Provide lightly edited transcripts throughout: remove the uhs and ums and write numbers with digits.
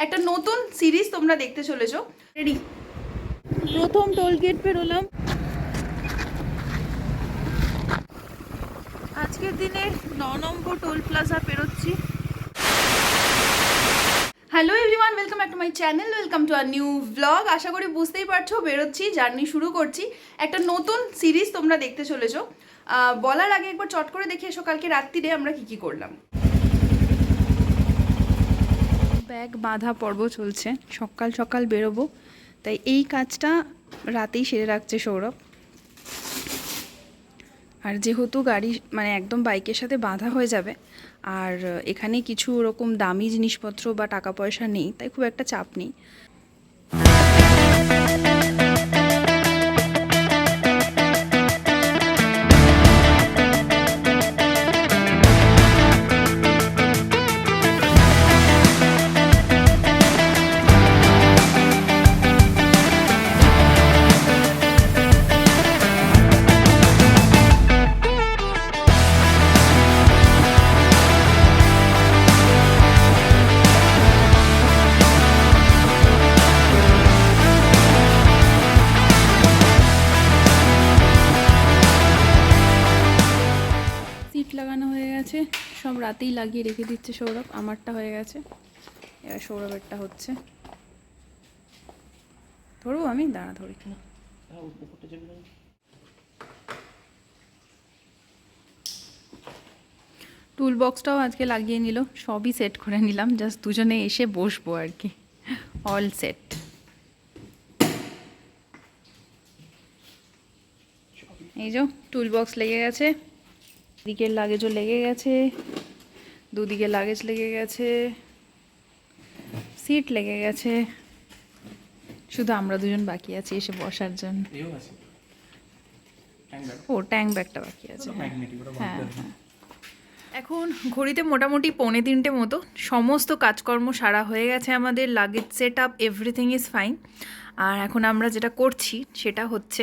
একটা নতুন সিরিজ তোমরা দেখতে চলেছো। রেডি? প্রথম টোল গেট পেরোলাম আজকের দিনে। 9 নম্বর টোল প্লাজা পেরোচ্ছি। Hello everyone, welcome back to my channel, welcome to our new vlog. আশা করি বুঝতেই পারছো, বেরোচ্ছি, জার্নি শুরু করছি। একটা নতুন সিরিজ তোমরা দেখতে চলেছো। বলার আগে একবার চট করে দেখে এসো কালকে রাত্রিরে আমরা কি করলাম। ব্যাগ বাঁধা পর্ব চলছে, সকাল সকাল বেরোবো, তাই এই কাজটা রাতেই সেরে রাখছে সৌরভ। আর যেহেতু গাড়ি মানে একদম বাইকের সাথে বাঁধা হয়ে যাবে, আর এখানে কিছু ওরকম দামি জিনিসপত্র বা টাকা পয়সা নেই, তাই খুব একটা চাপ নেই। লাগানো হয়ে গেছে, সব রাতেই লাগিয়ে রেখে দিচ্ছে সৌরভ। আমারটা হয়ে গেছে, এবার সৌরভেরটা হচ্ছে। ধরবো আমি, দাঁড়া ধরি। টুল বক্সটাও আজকে লাগিয়ে নিল, সবই সেট করে নিলাম, জাস্ট দুজনে এসে বসবো আর কি। All set. এই যে টুল বক্স লেগে গেছে, দিকের লাগেজও লেগে গেছে, দুদিকে লাগেজ লেগে গেছে, সিট লেগে গেছে, শুধু আমরা দুজন বাকি আছি এসে বসার জন্য। ও ট্যাঙ্ক ব্যাগটা বাকি আছে। হ্যাঁ হ্যাঁ। এখন ঘড়িতে মোটামুটি 2:45 মতো, সমস্ত কাজকর্ম সারা হয়ে গেছে আমাদের, luggage set up, everything is fine. আর এখন আমরা যেটা করছি সেটা হচ্ছে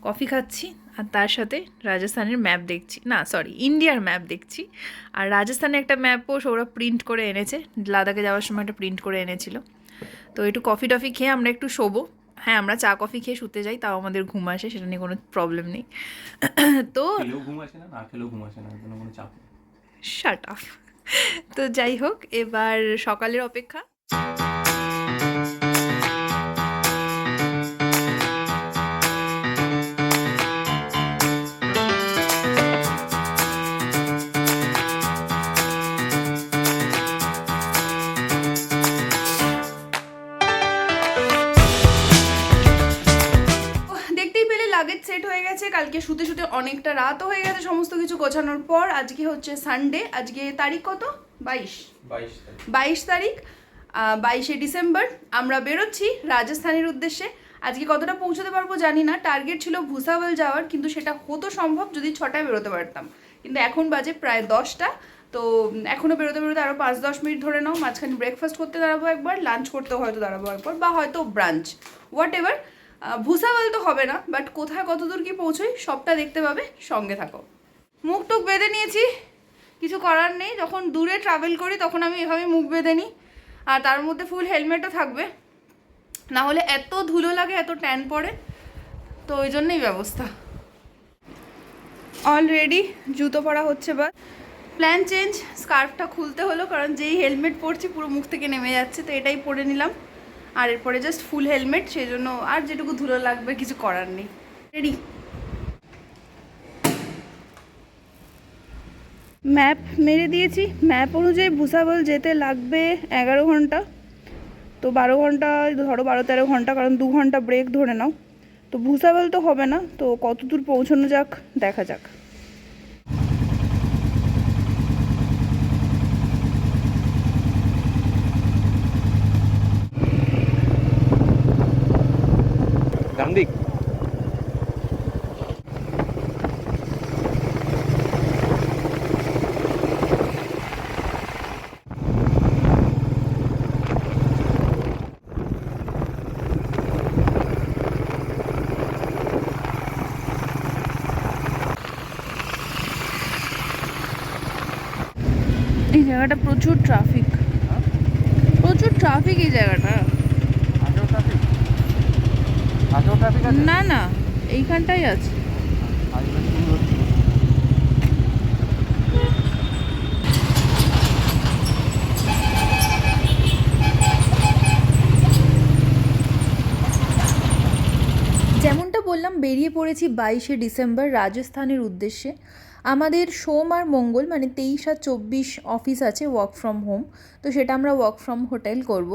কফি খাচ্ছি, আর তার সাথে রাজস্থানের ম্যাপ দেখছি, না সরি ইন্ডিয়ার ম্যাপ দেখছি। আর রাজস্থানের একটা ম্যাপও সৌরভ প্রিন্ট করে এনেছে, লাদাখে যাওয়ার সময় একটা প্রিন্ট করে এনেছিল। তো একটু কফি টফি খেয়ে আমরা একটু শোবো। হ্যাঁ, আমরা চা কফি খেয়ে শুতে যাই, তাও আমাদের ঘুম আসে, সেটা নিয়ে কোনো প্রবলেম নেই। তো ঘুম আসে না, না খেলেও ঘুম আসে না, কোনো চাপ। শাট অফ। তো যাই হোক, এবার সকালের অপেক্ষা। লাগেজ সেট হয়ে গেছে, কালকে শুতে শুতে অনেকটা রাতও হয়ে গেছে সমস্ত কিছু গোছানোর পর। আজকে হচ্ছে সানডে, আজকে তারিখ কত? 22 তারিখ, 22শে ডিসেম্বর। আমরা বেরোচ্ছি রাজস্থানের উদ্দেশ্যে। আজকে কতটা পৌঁছতে পারবো জানি না, টার্গেট ছিল ভুসাওয়াল যাওয়ার, কিন্তু সেটা হতো সম্ভব যদি 6টায় বেরোতে পারতাম, কিন্তু এখন বাজে প্রায় 10টা। তো এখনও বেরোতে বেরোতে আরও 5-10 মিনিট ধরে নাও। মাঝখানে ব্রেকফাস্ট করতে দাঁড়াবো একবার, লাঞ্চ করতেও হয়তো দাঁড়াবো একবার, বা হয়তো ব্রাঞ্চ, হোয়াট এভার। ভুসাওয়াল তো হবে না, বাট কোথায় কতদূর কি পৌঁছোই সবটা দেখতে পাবে, সঙ্গে থাকো। মুখ টুক বেঁধে নিয়েছি, কিছু করার নেই, যখন দূরে ট্রাভেল করি তখন আমি এভাবে মুখ বেঁধে নিই, আর তার মধ্যে ফুল হেলমেটও থাকবে, না হলে এত ধুলো লাগে, এত ট্যান পড়ে, তো ওই জন্যই ব্যবস্থা। অলরেডি জুতো পরা হচ্ছে, বা প্ল্যান চেঞ্জ, স্কার্ফটা খুলতে হলো কারণ যেই হেলমেট পরছি পুরো মুখ থেকে নেমে যাচ্ছে, তো এটাই পরে নিলাম। আর এরপরে জাস্ট ফুল হেলমেট, সেই জন্য আর যেটুকু ধুলো লাগবে কিছু করার নেই। রেডি? ম্যাপ মেরে দিয়েছি, ম্যাপ অনুযায়ী ভুসাওয়াল যেতে লাগবে 11 ঘন্টা। তো 12 ঘন্টা ধরো, 12-13 ঘন্টা, কারণ 2 ঘন্টা ব্রেক ধরে নাও। তো ভুসাওয়াল তো হবে না, তো কত দূর পৌঁছানো যাক দেখা যাক। ডান দিক। এই জায়গাটা প্রচুর ট্রাফিক, প্রচুর ট্রাফিক এই জায়গাটা। না না, এইখানটাই আছে। যেমনটা বললাম, বেরিয়ে পড়েছি 22শে ডিসেম্বর রাজস্থানের উদ্দেশ্যে। আমাদের সোম আর মঙ্গল মানে 23 আর 24 অফিস আছে ওয়ার্ক ফ্রম হোম, তো সেটা আমরা ওয়ার্ক ফ্রম হোটেল করব।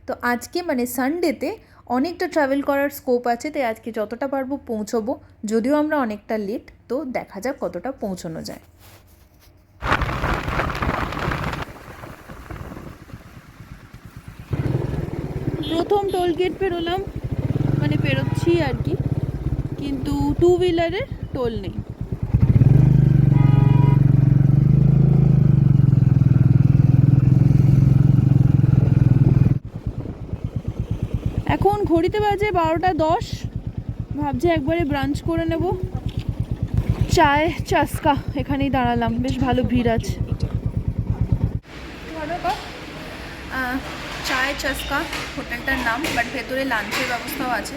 তো আজকে মানে সানডেতে অনেকটা ট্রাভেল করার স্কোপ আছে, তাই আজকে যতটা পারবো পৌঁছবো। যদিও আমরা অনেকটা লেট, তো দেখা যাক কতটা পৌঁছানো যায়। প্রথম টোল গেট পেরোলাম, মানে পেরোচ্ছি আর কি, কিন্তু টু হুইলারের টোল নেই। এখন ঘড়িতে বাজে 12টা 10। ভাবছি একবারে ব্রাঞ্চ করে নেব। চায় চাস্কা এখানেই দাঁড়ালাম, বেশ ভালো ভিড় আছে। চায় চাস্কা হোটেলটার নাম, বাট ভেতরে লাঞ্চের ব্যবস্থাও আছে,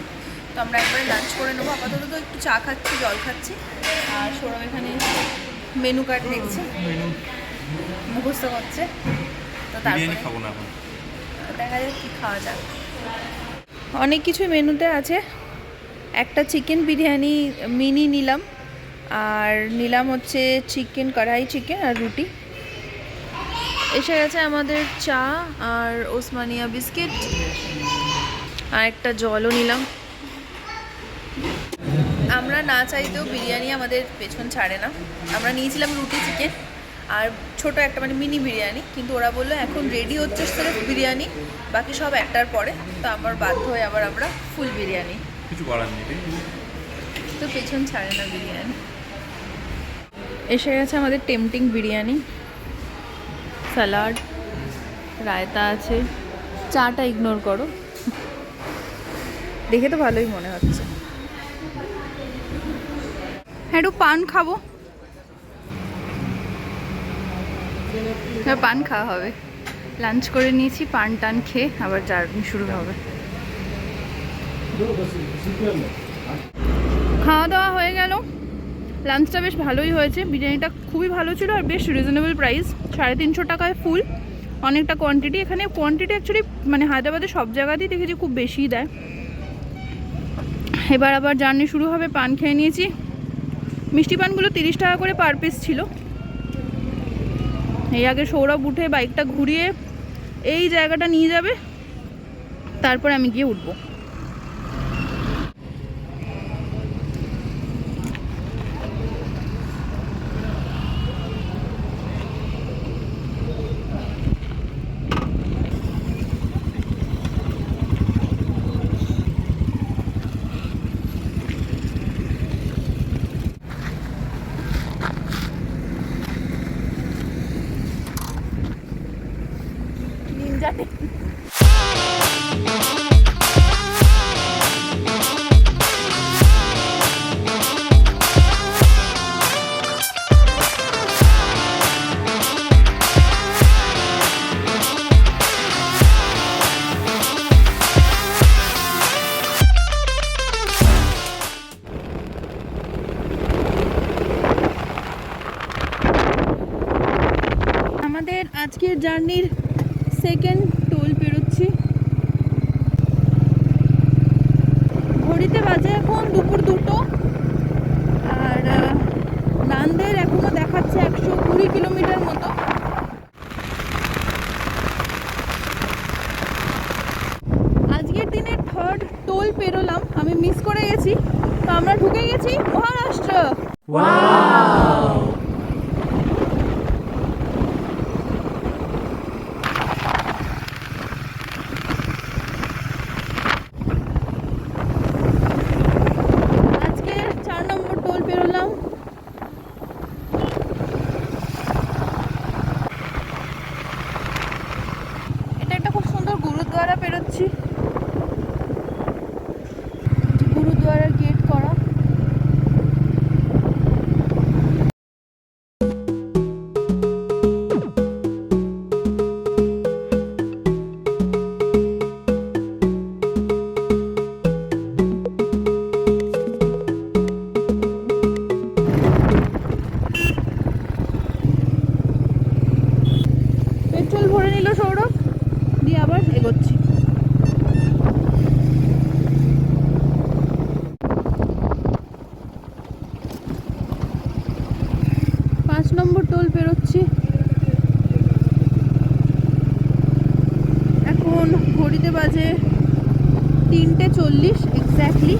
তো আমরা একবারে লাঞ্চ করে নেবো। আপাতত তো একটু চা খাচ্ছি, জল খাচ্ছি, আর সৌরভ এখানে মেনু কার্ড দেখছে, মুখস্থ করছে। তো তারপরে দেখা যাক কী খাওয়া যাক। অনেক কিছু মেনুতে আছে। একটা চিকেন বিরিয়ানি মিনি নিলাম, আর নিলাম হচ্ছে চিকেন কড়াই চিকেন আর রুটি। এসে গেছে আমাদের চা আর ওসমানিয়া বিস্কিট, আর একটা জলও নিলাম। আমরা না চাইতেও বিরিয়ানি আমাদের পেছন ছাড়ে না। আমরা নিয়েছিলাম রুটি চিকেন আর ছোট একটা মানে মিনি বিরিয়ানি, কিন্তু ওরা বললো এখন রেডি হচ্ছে সির্ফ বিরিয়ানি, বাকি সব একটার পরে। তো আমার বাধ্য হয়ে আবার আমরা ফুল বিরিয়ানি, কিছু করার নেই, তো পেছন ছাড়ে না বিরিয়ানি। এসে গেছে আমাদের টেম্পটিং বিরিয়ানি, স্যালাড, রায়তা আছে। চাটা ইগনোর করো, দেখে তো ভালোই মনে হচ্ছে। হ্যাঁ, একটু পান খাবো, পান খাওয়া হবে। লাঞ্চ করে নিয়েছি, পান টান খেয়ে আবার জার্নি শুরু হবে। খাওয়া দাওয়া হয়ে গেল, লাঞ্চটা বেশ ভালোই হয়েছে। বিরিয়ানিটা খুবই ভালো ছিল আর বেশ রিজনেবল প্রাইস, 350 টাকায় ফুল। অনেকটা কোয়ান্টিটি, এখানে কোয়ান্টিটি অ্যাকচুয়ালি মানে হায়দ্রাবাদে সব জায়গাতেই দেখেছি খুব বেশিই দেয়। এবার আবার জার্নি শুরু হবে। পান খেয়ে নিয়েছি, মিষ্টি পানগুলো 30 টাকা করে পার পিস ছিল। এই আগে সৌরভ উঠে বাইকটা ঘুরিয়ে এই জায়গাটা নিয়ে যাবে, তারপরে আমি গিয়ে উঠবো। জানি আমাদের আজকের জার্নির সেকেন্ড টোল পেরোচ্ছি। ঘড়িতে বাজে এখন দুপুর 2টো, আর নান্দের এখনো দেখাচ্ছে 120 কিলোমিটার মতো। আজকের দিনের থার্ড টোল পেরোলাম, আমি মিস করে গেছি। তো আমরা ঢুকে গেছি মহারাষ্ট্র। পেরোচ্ছি, গুরুদ্বারার গেট করা। আবার এগোচ্ছি। পাঁচ নম্বর টোল পেরোচ্ছি। এখন ঘড়িতে বাজে 3:40 এক্স্যাক্টলি।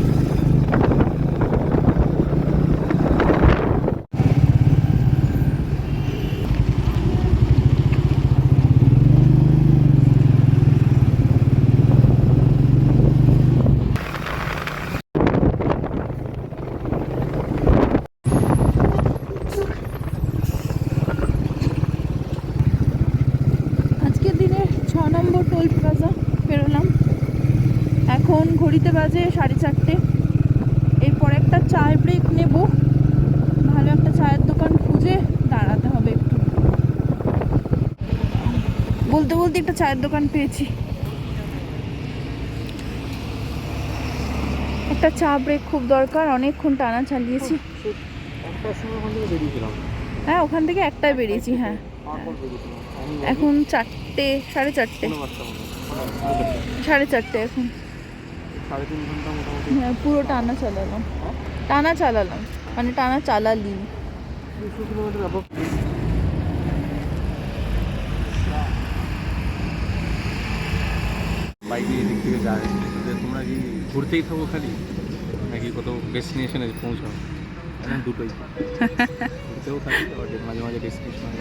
আজকের দিনের 6 নম্বর টোল প্লাজা পেরোলাম। এখন ঘড়িতে বাজে 4:30। এরপর একটা চায়ের ব্রেক নেব। ভালো একটা চায়ের দোকান খুঁজে দাঁড়াতে হবে একটু। বলতে বলতে একটা চায়ের দোকান পেয়েছি। একটা চা ব্রেক খুব দরকার, অনেকক্ষণ টানা চালিয়েছি। হ্যাঁ, ওখান থেকে একটাই বেরিয়েছি। হ্যাঁ, এখন 4টে, 4:30, 4:30 এখন। হ্যাঁ, পুরো টানা চালালাম, মানে টানা চালালি। বাইকে এদিক থেকে যায়, তোমরা কি ঘুরতেই থাকো খালি, নাকি কত ডেস্টিনেশনে পৌঁছাও? দুটোই, ঘুরতেও থাকি আবার মাঝে মাঝে ডেস্টিনেশন।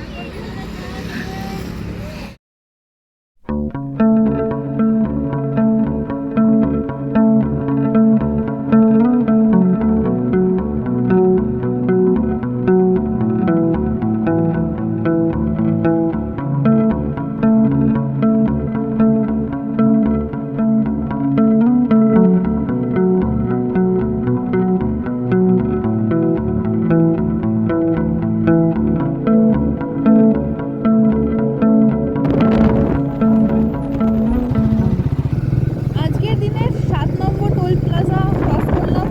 আজকের দিনের 7 নম্বর টোল প্লাজা ক্রস করলাম।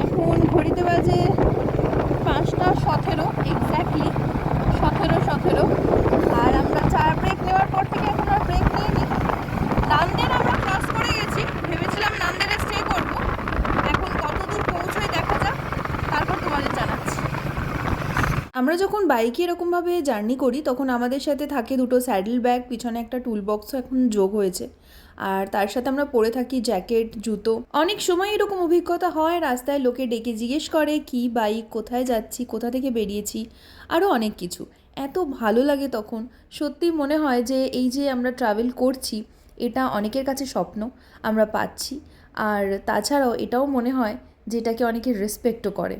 এখন ঘড়িতে বাজে 5:17 এক্স্যাক্টলি, 17:17। আর আমরা চার ব্রেক নেওয়ার পর থেকে এখন আর ব্রেক নিইনি। নান্দের আমরা ক্রস করে গেছি, ভেবেছিলাম নান্দেরে স্টে করব। এখন কত দূর পৌঁছোই দেখা যাক, তারপর তোমাদের জানাচ্ছি। আমরা যখন বাইকে এরকমভাবে জার্নি করি তখন আমাদের সাথে থাকে দুটো স্যাডেল ব্যাগ, পিছনে একটা টুল বক্সও এখন যোগ হয়েছে। আর তার সাথে আমরা পরে থাকি জ্যাকেট, জুতো। অনেক সময় এরকম অভিজ্ঞতা হয়, রাস্তায় লোকে ডেকে জিজ্ঞেস করে কি বাইক, কোথায় যাচ্ছি, কোথা থেকে বেরিয়েছি, আরও অনেক কিছু। এত ভালো লাগে তখন, সত্যি মনে হয় যে এই যে আমরা ট্রাভেল করছি এটা অনেকের কাছে স্বপ্ন আমরা পাচ্ছি। আর তাছাড়াও এটাও মনে হয় যে এটাকে অনেকে রেসপেক্টও করে।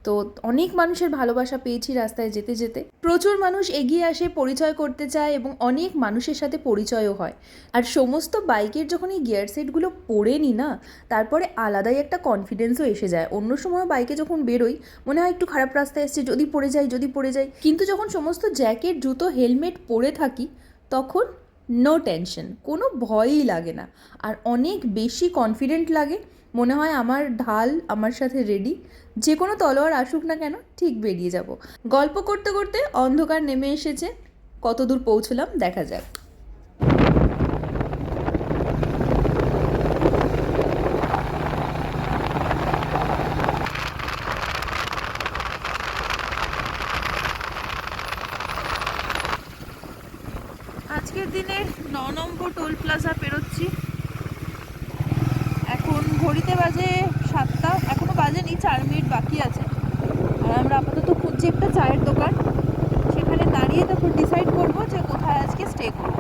তো অনেক মানুষের ভালোবাসা পেয়েছি রাস্তায় যেতে যেতে। প্রচুর মানুষ এগিয়ে আসে, পরিচয় করতে চায় এবং অনেক মানুষের সাথে পরিচয়ও হয়। আর সমস্ত বাইকের যখন এই গিয়ার সেটগুলো পরে নিই না, তারপরে আলাদাই একটা কনফিডেন্সও এসে যায়। অন্য সময় বাইকে যখন বেরোই মনে হয় একটু খারাপ রাস্তায় এসছে, যদি পড়ে যাই। কিন্তু যখন সমস্ত জ্যাকেট, জুতো, হেলমেট পরে থাকি তখন নো টেনশন, কোনো ভয়ই লাগে না। আর অনেক বেশি কনফিডেন্ট লাগে, মনে হয় আমার ঢাল আমার সাথে রেডি, যে কোনো তলোয়ার আসুক না কেন ঠিক বেরিয়ে যাব। গল্প করতে করতে অন্ধকার নেমে এসেছে, কত দূর পৌঁছলাম দেখা যাক। আজকের দিনে 9 নম্বর টোল প্লাজা পেরোচ্ছি। এখন ঘড়িতে বাজে 7টা, এখনও বাজেনি, 4 মিনিট বাকি আছে। আর আমরা আপাতত খুঁজছি একটা চায়ের দোকান, সেখানে দাঁড়িয়ে তারপর ডিসাইড করবো যে কোথায় আজকে স্টে করব।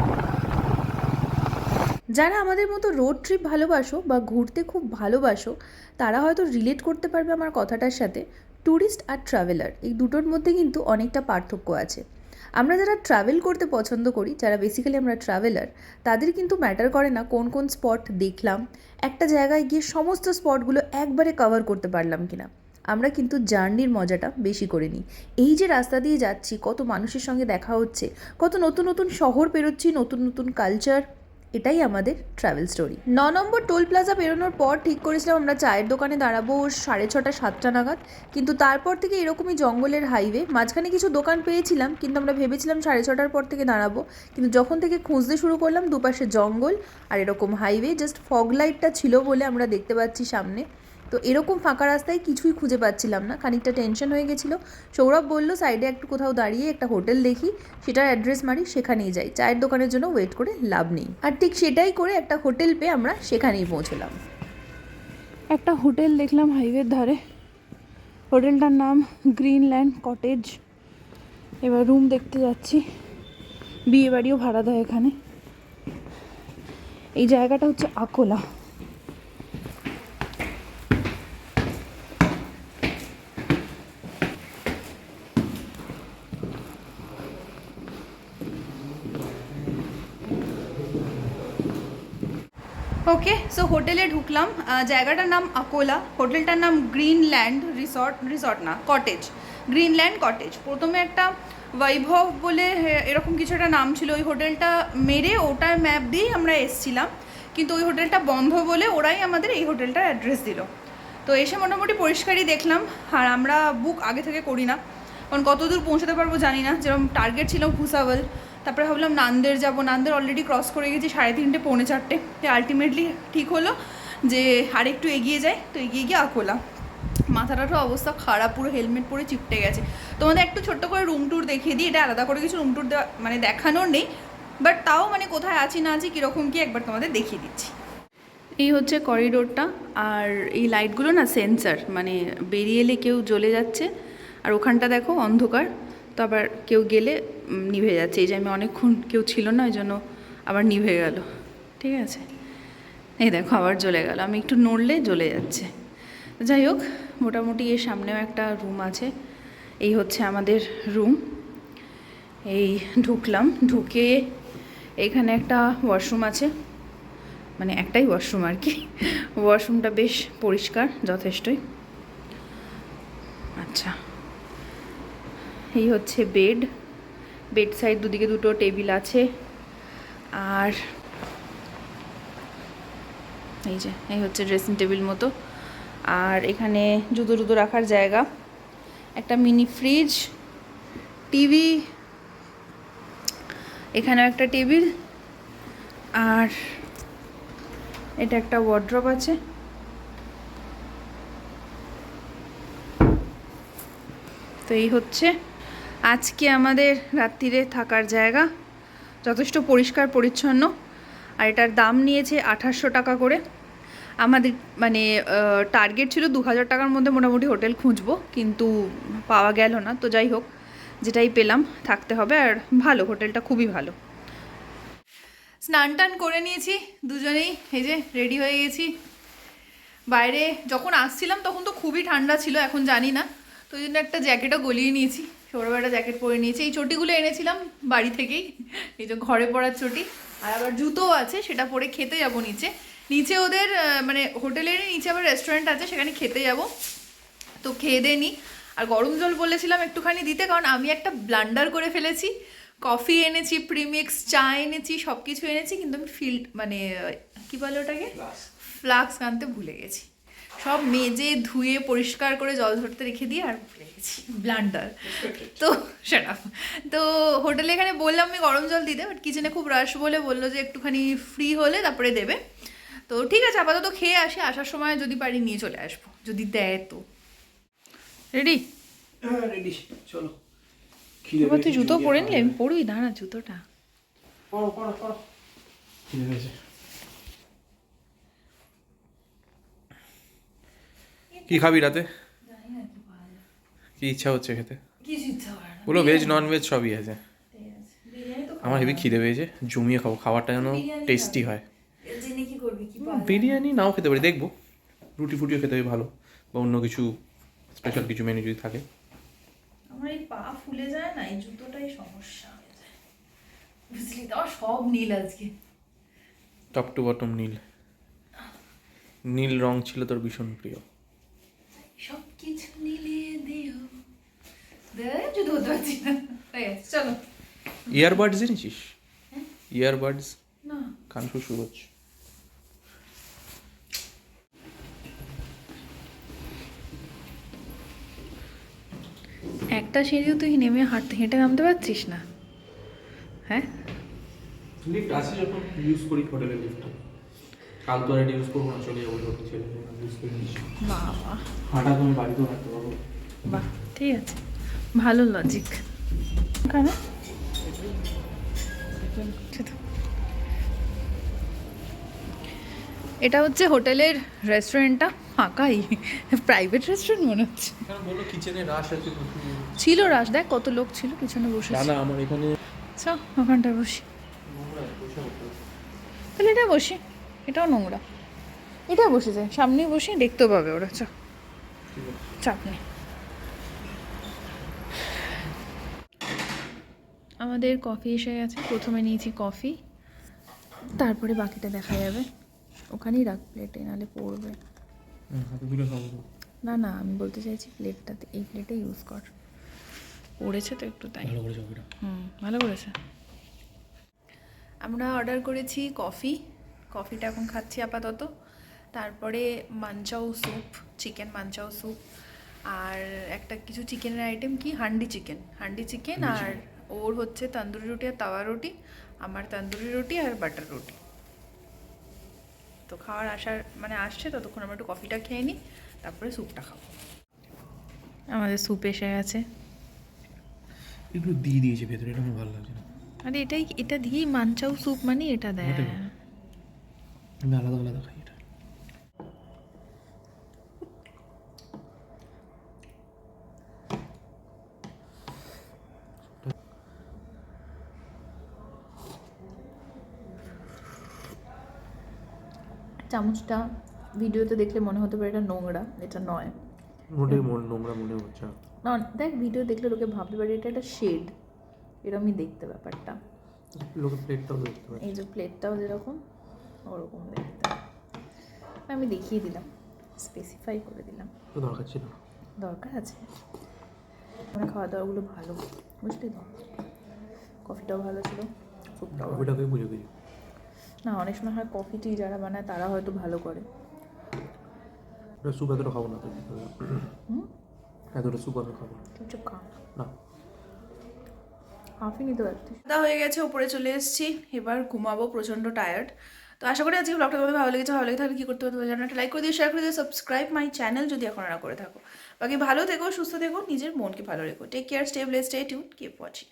যারা আমাদের মতো রোড ট্রিপ ভালোবাসো বা ঘুরতে খুব ভালোবাসো তারা হয়তো রিলেট করতে পারবে আমার কথাটার সাথে। ট্যুরিস্ট আর ট্রাভেলার এই দুটোর মধ্যে কিন্তু অনেকটা পার্থক্য আছে। আমরা যারা ট্রাভেল করতে পছন্দ করি, যারা বেসিক্যালি আমরা ট্রাভেলার, তাদের কিন্তু ম্যাটার করে না কোন কোন স্পট দেখলাম, একটা জায়গায় গিয়ে সমস্ত স্পটগুলো একবারে কভার করতে পারলাম কিনা। আমরা কিন্তু জার্নির মজাটা বেশি করে নিই। এই যে রাস্তা দিয়ে যাচ্ছি, কত মানুষের সঙ্গে দেখা হচ্ছে, কত নতুন নতুন শহর পেরোচ্ছি, নতুন নতুন কালচার, এটাই আমাদের travel story. 9 number toll plaza পেরোনোর পর ঠিক করেছিলাম আমরা চায়ের দোকানে দাঁড়াবো 6:30 7টা নাগাদ, কিন্তু তারপর থেকে এরকমই জঙ্গলের হাইওয়ে, মাঝখানে কিছু দোকান পেয়েছিলাম কিন্তু আমরা ভেবেছিলাম 6:30টার পর থেকে দাঁড়াবো, কিন্তু যখন থেকে খুঁজতে শুরু করলাম দুপাশে জঙ্গল আর এরকম হাইওয়ে, জাস্ট ফগ লাইটটা ছিল বলে আমরা দেখতে পাচ্ছি সামনে। তো এরকম ফাঁকা রাস্তায় কিছুই খুঁজে পাচ্ছিলাম না, খানিকটা টেনশন হয়ে গেছিলো। সৌরভ বলল সাইডে একটু কোথাও দাঁড়িয়ে একটা হোটেল দেখি, সেটার অ্যাড্রেস মারি, সেখানেই যাই, চায়ের দোকানের জন্য ওয়েট করে লাভ নেই। আর ঠিক সেটাই করে একটা হোটেল পেয়ে আমরা সেখানেই পৌঁছলাম। একটা হোটেল দেখলাম হাইওয়ের ধারে, হোটেলটার নাম গ্রিনল্যান্ড কটেজ। এবার রুম দেখতে যাচ্ছি, বিয়ে বাড়িও ভাড়া দেয় এখানে। এই জায়গাটা হচ্ছে আকোলা। ওকে, সো হোটেলে ঢুকলাম, জায়গাটার নাম আকোলা, হোটেলটার নাম গ্রিনল্যান্ড রিসর্ট না কটেজ, গ্রিনল্যান্ড কটেজ। প্রথমে একটা বৈভব বলে এরকম কিছু একটা নাম ছিল, ওই হোটেলটা মেরে ওটার ম্যাপ দিয়েই আমরা এসছিলাম, কিন্তু ওই হোটেলটা বন্ধ বলে ওরাই আমাদের এই হোটেলটার অ্যাড্রেস দিল। তো এসে মোটামুটি পরিষ্কারই দেখলাম, আর আমরা বুক আগে থেকে করি না, কারণ কত দূর পৌঁছাতে পারবো জানি না। যেরকম টার্গেট ছিল ভুসাওয়াল, তারপরে ভাবলাম নান্দের যাব, নান্দের অলরেডি ক্রস করে গেছি 3:30 পৌনে 4টে। আলটিমেটলি ঠিক হলো যে আর একটু এগিয়ে যাই, তো এগিয়ে গিয়ে আকোলা। মাথাটারও অবস্থা খারাপ, পুরো হেলমেট পরে চিপটে গেছে। তোমাদের একটু ছোট্ট করে রুম ট্যুর দেখিয়ে দিই, এটা আলাদা করে কিছু রুম ট্যুর দেওয়া মানে দেখানোর নেই, বাট তাও মানে কোথায় আছি না আছি কীরকম কি একবার তোমাদের দেখিয়ে দিচ্ছি। এই হচ্ছে করিডোরটা, আর এই লাইটগুলো না সেন্সার, মানে বেরিয়ে এলে কেউ জ্বলে যাচ্ছে, আর ওখানটা দেখো অন্ধকার, তো আবার কেউ গেলে নিভে যাচ্ছে। এই যে আমি অনেকক্ষণ কেউ ছিল না, ওই জন্য আবার নিভে গেল, ঠিক আছে। এই দেখো আবার জ্বলে গেল, আমি একটু নড়লে জ্বলে যাচ্ছে। যাই হোক, মোটামুটি এর সামনেও একটা রুম আছে। এই হচ্ছে আমাদের রুম। এই ঢুকলাম, ঢুকে এখানে একটা ওয়াশরুম আছে, মানে একটাই ওয়াশরুম আর কি। ওয়াশরুমটা বেশ পরিষ্কার যথেষ্টই। আচ্ছা, এই হচ্ছে বেড সাইড, দুদিকে দুটো টেবিল আছে, আর এই যে এই হচ্ছে ড্রেসিং টেবিল মতো, আর এখানে জুতো রাখার জায়গা, একটা মিনি ফ্রিজ, টিভি, এখানেও একটা টেবিল, আর এটা একটা ওয়ার্ড্রপ আছে। তো এই হচ্ছে আজকে আমাদের রাত্রিরে থাকার জায়গা, যথেষ্ট পরিষ্কার পরিচ্ছন্ন, আর এটার দাম নিয়েছে 2800 টাকা করে। আমাদের মানে টার্গেট ছিল 2000 টাকার মধ্যে মোটামুটি হোটেল খুঁজবো, কিন্তু পাওয়া গেল না। তো যাই হোক, যেটাই পেলাম থাকতে হবে, আর ভালো, হোটেলটা খুবই ভালো। স্নান টান করে নিয়েছি দুজনেই, এই যে রেডি হয়ে গেছি। বাইরে যখন আসছিলাম তখন তো খুবই ঠান্ডা ছিল, এখন জানি না, তো ওই জন্য একটা জ্যাকেটও গলিয়ে নিয়েছি, সৌরভ একটা জ্যাকেট পরে নিয়েছি। এই চটিগুলো এনেছিলাম বাড়ি থেকেই, এই যে ঘরে পরার চটি, আর আবার জুতোও আছে, সেটা পরে খেতে যাবো নিচে ওদের মানে হোটেলেরই নিচে আবার রেস্টুরেন্ট আছে, সেখানে খেতে যাব। তো খেয়ে দিয়ে নিই, আর গরম জল বলেছিলাম একটুখানি দিতে, কারণ আমি একটা ব্লান্ডার করে ফেলেছি। কফি এনেছি, প্রিমিক্স চা এনেছি, সব কিছু এনেছি, কিন্তু আমি মানে কী বলে ওটাকে, ফ্লাক্স আনতে ভুলে গেছি। সব মেজে ধুয়ে পরিষ্কার করে জল ধরতে রেখে দিয়ে আর ভুলে গেছি ব্লান্ডার। তো সেটা তো হোটেলে এখানে বললাম আমি গরম জল দিতে, বাট কিচেনে খুব রাশ বলে বললো যে একটুখানি ফ্রি হলে তারপরে দেবে। তো ঠিক আছে, আপাতত খেয়ে আসি, আসার সময় যদি পারি নিয়ে চলে আসবো, যদি দেয় তো। রেডি? হ্যাঁ রেডি, চলো। তুই জুতো পরে নিলে? আমি পড়ুই, দাঁড়া জুতোটা পড়ো। খিদে পেয়েছে। কি খাবি রাতে? কি ইচ্ছা হচ্ছে খেতে? বলো, ভেজ নন ভেজ সবই আছে। আমার হেভি খিদে পেয়েছে, জমিয়ে খাবো, খাবারটা যেন টেস্টি হয়। বিরিয়ানি নাও খেতে পারি, দেখবো। রুটি ফুটিও খেতে হবে ভালো, বা অন্য কিছু স্পেশাল কিছু মেনু যদি থাকে। আমার এই পা ফুলে যায় না, এই জুতোটাই সমস্যা হয়ে যায়, বুঝলি তো। সব নীল আজকে, টপ টু বটম নীল। নীল রং ছিল তোর ভীষণ প্রিয়। সব কিছু নীলিয়ে দিও, জুতো হতে পারছি না। চলো। ইয়ারবাডস এনেছিস? ইয়ারবাডস না কান শুরু হচ্ছে। একটা সিঁড়িও তুই নেমে হেঁটে নামতে পারছিস না? হ্যাঁ, লিফট আছে যখন ইউজ করি হোটেলের লিফট। কাল তো আর ইউজ করবো না, চলে যাবো যখন ছেলে ইউজ করে নিচ্ছি। বাবা হাঁটা তুমি বাড়িতেও হাঁটতে পারবো। বাহ, ঠিক আছে, ভালো লজিক। কেন এটা হচ্ছে হোটেলের রেস্টুরেন্টটা, ফাঁকাই, প্রাইভেট রেস্টুরেন্ট মনে হচ্ছে। কারণ বললো কিচেনে রাশ আছে। ছিল রাশ, দেখ কত লোক ছিল পিছনে বসে। না না, আমার এখানে চ ওখানটায় বসি, তাহলে এটা বসি, এটাও নোংরা, এটা বসে যায়, সামনেই বসি, দেখতেও পাবে ওরা। চ, চাপ নেই। আমাদের কফি এসে গেছে, প্রথমে নিয়েছি কফি, তারপরে বাকিটা দেখা যাবে। ওখানেই রাখ প্লেটে, নাহলে পড়বে। হাতে তুলে খাবো। না না, আমি বলতে চাইছি প্লেটটাতে, এই প্লেটে ইউজ কর, পড়েছে তো একটু তাই। ভালো করে চকটা। ভালো করেছে। আমরা অর্ডার করেছি কফি, কফিটা এখন খাচ্ছি আপাতত। তারপরে manchow soup, chicken manchow soup, আর একটা কিছু চিকেনের আইটেম, কি হান্ডি চিকেন, আর ওর হচ্ছে তন্দুরি রুটি আর তাওয়া রুটি, আমার তন্দুরি রুটি আর বাটার রুটি। তো খাওয়ার আসছে, ততক্ষণ আমরা একটু কফিটা খেয়ে নিই, তারপরে স্যুপটা খাবো। আমাদের স্যুপ এসে গেছে। একটু দিয়ে দিয়েছে ভেতরে, এটা আমার ভালো লাগছে না। আরে এটা দিয়েই মানচাও স্যুপ মানে এটা দেয়। আমি আলাদা আলাদা খাই এটা। চামচটা ভিডিওতে দেখলে মনে হতে পারে এটা নোংরা, এটা নয়। মোটেই নোংরা মনে হচ্ছে না, দেখ ভিডিও দেখলে লোকে ভাবতে পারে এটা একটা শেড, এরকমই দেখতে ব্যাপারটা। লোকে প্লেটটাও দেখতে পারে, এই যে প্লেটটাও যেরকম ওরকম দেখতে। আমি দেখিয়ে দিলাম, স্পেসিফাই করে দিলাম। তো দরকার ছিল না। দরকার আছে, মানে খাওয়া দাওয়াগুলো ভালো, বুঝলি তো। কফিটাও ভালো ছিল, স্যুপটাও ভালো। কফিটাকে বুঝে বুঝি না, অনেক সময় হয় কফি টি যারা বানায় তারা হয়তো ভালো করে। স্যুপ এতটা খাবো না তো, এতটা স্যুপ আমি খাবো না। চুপচাপ খা না, হাফই নিতে পারতিস। খাওয়া হয়ে গেছে, উপরে চলে এসেছি, এবার ঘুমাবো, প্রচণ্ড টায়ার্ড। তো আশা করি আজকে ব্লগটা তোমাদের ভালো লেগেছে। ভালো লেগে থাকলে কী করতে হবে জানো, একটা লাইক করে দিয়ে, শেয়ার করে দিয়ে, সাবস্ক্রাইব মাই চ্যানেল যদি এখন না করে থাকো। বাকি ভালো থেকো, সুস্থ থেকো, নিজের মনকে ভালো রেখো। Take care, stay blessed, stay tuned, keep watching.